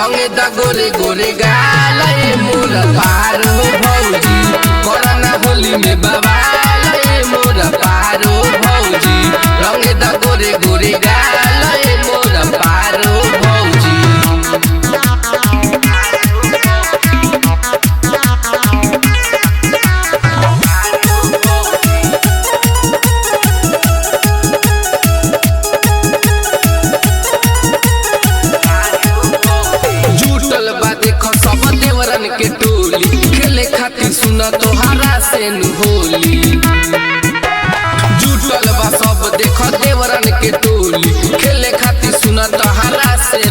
रंगे द गोरे गोरे गाल मोर पारो भौजी कोरोना होली में बवाल मोर पारो भौजी रंगे द गोरे गोरे गाल मोर पारो भौजी। के टोली खेले खातिर सुना तोहरा से होली जुटल बा सब देख देवरन के टोली खेले खातिर सुना तोहरा से